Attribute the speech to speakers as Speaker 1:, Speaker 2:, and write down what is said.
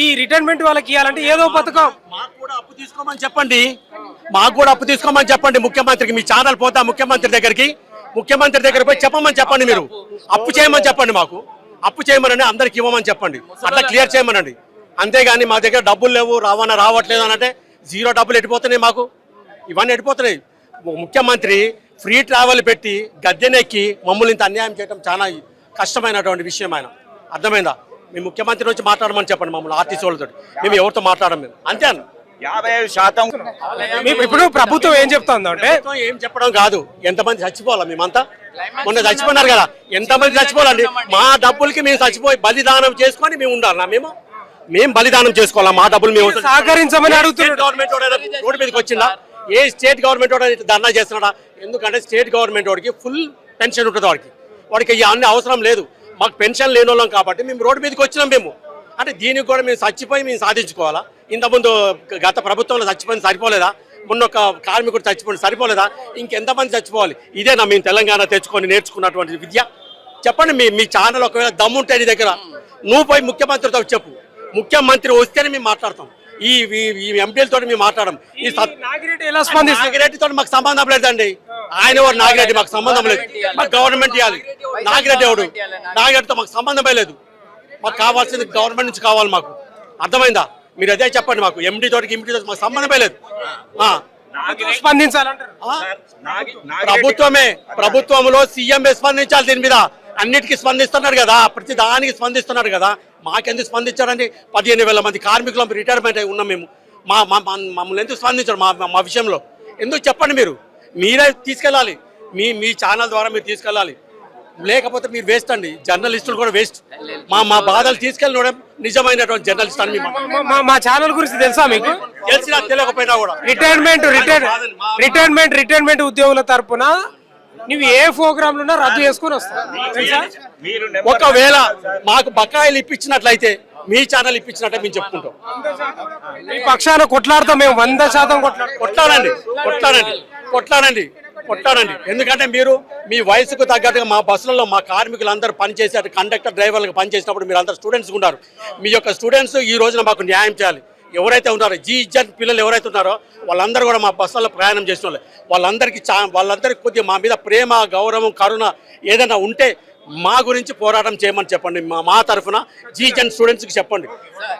Speaker 1: ఈ రిటైర్మెంట్ వాళ్ళకి ఇవ్వాలంటే ఏదో పథకం.
Speaker 2: మాకు కూడా అప్పు తీసుకోమని చెప్పండి, మాకు కూడా అప్పు తీసుకోమని చెప్పండి ముఖ్యమంత్రికి. మీ ఛానల్ పోతా ముఖ్యమంత్రి దగ్గరికి, ముఖ్యమంత్రి దగ్గర పోయి చెప్పమని చెప్పండి. మీరు అప్పు చేయమని చెప్పండి, మాకు అప్పు చేయమనండి, అందరికి ఇవ్వమని చెప్పండి, అట్లా క్లియర్ చేయమనండి. అంతేగాని మా దగ్గర డబ్బులు లేవు, రావట్లేదు అని అంటే జీరో డబ్బులు ఎట్టిపోతున్నాయి, మాకు ఇవన్నీ ఎట్టిపోతున్నాయి. ముఖ్యమంత్రి ఫ్రీ ట్రావెల్ పెట్టి గద్దెనెక్కి మమ్మల్ని ఇంత అన్యాయం చేయడం చాలా కష్టమైనటువంటి విషయం. ఆయన అర్థమైందా? మేము ముఖ్యమంత్రి వచ్చి మాట్లాడమని చెప్పండి, మమ్మల్ని ఆర్టీసీ వాళ్ళతో మేము ఎవరితో మాట్లాడడం మేము అంతే అన్న.
Speaker 3: 55%
Speaker 1: ఇప్పుడు ప్రభుత్వం ఏం చెప్తుందంటే
Speaker 2: ఏం చెప్పడం కాదు, ఎంతమంది చచ్చిపోవాలా మేమంతా? మొన్న చచ్చిపోయినారు కదా, ఎంతమంది చచ్చిపోవాలండి? మా డబ్బులకి మేము చచ్చిపోయి బలిదానం చేసుకొని మేము ఉండాలన్నా? మేము బలిదానం చేసుకోవాలా? మా డబ్బులు మేము
Speaker 1: సహకరించమని అడుగుతున్నారు.
Speaker 2: గవర్నమెంట్ రోడ్డు మీదకి వచ్చిందా? ఏ స్టేట్ గవర్నమెంట్ వాడు ధర్నా చేస్తున్నాడా? ఎందుకంటే స్టేట్ గవర్నమెంట్ వాడికి ఫుల్ పెన్షన్ ఉంటుంది, వాడికి అన్ని అవసరం లేదు. మాకు పెన్షన్ లేని వాళ్ళం కాబట్టి మేము రోడ్డు మీదకి వచ్చినాం. మేము అంటే దీనికి కూడా మేము చచ్చిపోయి మేము సాధించుకోవాలా? ఇంతకుముందు గత ప్రభుత్వంలో చచ్చిపోయింది సరిపోలేదా? మొన్న ఒక కార్మికుడు చచ్చిపోయింది సరిపోలేదా? ఇంకెంతమంది చచ్చిపోవాలి? ఇదేనా మేము తెలంగాణ తెచ్చుకొని నేర్చుకున్నటువంటి విద్య? చెప్పండి. మీ ఛానల్ ఒకవేళ దమ్ముంటే నీ దగ్గర, నువ్వు పోయి ముఖ్యమంత్రితో చెప్పు. ముఖ్యమంత్రి వస్తేనే మేము మాట్లాడతాం, ఈ ఎంపీలతో మేము మాట్లాడడం. ఈ నాగిరెడ్డితో మాకు సంబంధం లేదండి. ఆయన ఎవరు? నాగిరెడ్డి మాకు సంబంధం లేదు. మాకు గవర్నమెంట్ ఇవ్వాలి. నాగిరెడ్డి ఎవడు? నాగిరెడ్డితో మాకు సంబంధమే లేదు. మాకు కావాల్సింది గవర్నమెంట్ నుంచి కావాలి. మాకు అర్థమైందా? మీరు అదే చెప్పండి. మాకు ఎంపీ తోటికి మాకు సంబంధమే లేదు. ప్రభుత్వంలో సీఎం స్పందించాలి దీని మీద. అన్నిటికీ స్పందిస్తున్నారు కదా, ప్రతి దానికి స్పందిస్తున్నారు కదా. మాకెందుకు స్పందించారండి? 15,000 మంది కార్మికులు రిటైర్మెంట్ అయి ఉన్నాం మేము. మమ్మల్ని ఎందుకు స్పందించారు మా విషయంలో? ఎందుకు చెప్పండి. మీరే తీసుకెళ్ళాలి, మీ ఛానల్ ద్వారా మీరు తీసుకెళ్ళాలి. లేకపోతే మీరు వేస్ట్ అండి, జర్నలిస్టులు కూడా వేస్ట్. మా బాధలు తీసుకెళ్ళడం నిజమైనటువంటి జర్నలిస్ట్ అని.
Speaker 1: మా ఛానల్ గురించి తెలుసా మీకు?
Speaker 2: తెలిసినా తెలియకపోయినా కూడా
Speaker 1: రిటైర్మెంట్ ఉద్యోగుల తరపున నువ్వు ఏ ప్రోగ్రామ్ లో రద్దు చేసుకుని వస్తావు.
Speaker 2: ఒకవేళ మాకు బకాయిలు ఇప్పించినట్లయితే మీ ఛానల్ ఇప్పించినట్టే మేము చెప్పుకుంటాం.
Speaker 1: ఈ పక్షాన కొట్లాడతాం మేము 100%
Speaker 2: కొట్లాడండి. ఎందుకంటే మీరు మీ వయసుకు తగ్గట్టుగా మా బస్సులలో మా కార్మికులందరూ పనిచేసే కండక్టర్ డ్రైవర్లకు పనిచేసినప్పుడు మీరు అందరు స్టూడెంట్స్ ఉన్నారు. మీ యొక్క స్టూడెంట్స్ ఈ రోజున మాకు న్యాయం చేయాలి. ఎవరైతే ఉన్నారో ఇజ్జత్ పిల్లలు ఎవరైతే ఉన్నారో వాళ్ళందరూ కూడా మా బస్సుల్లో ప్రయాణం చేసిన వాళ్ళందరికీ కొద్దిగా మా మీద ప్రేమ, గౌరవం, కరుణ ఏదైనా ఉంటే మా గురించి పోరాటం చేయమని చెప్పండి. మా తరఫున స్టూడెంట్స్కి చెప్పండి.